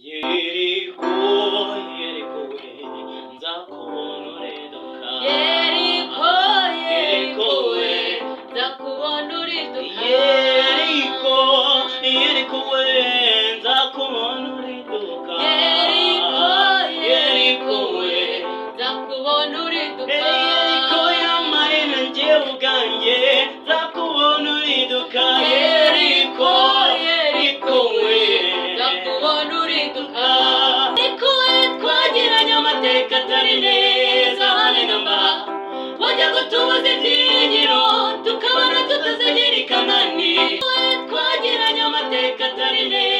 Yeriko, Yeriko we, nzakubona uriduka. Yeriko, Yeriko we, nzakubona uriduka. Yeriko, Yeriko we, nzakubona uriduka. Yeriko, Yeriko we, nzakubona uriduka. Yeriko y'amarina njyewe ubwanjye, nzakubona uriduka. Yeriko, Yeriko we, nzakubona uriduka. Yeriko we, twagiranye amateka atari neza habe na mba. Wajya gutubuza ibyiringiro, tukabona tutazagera i Kanani. Yeriko we, twagiranye amateka atari neza.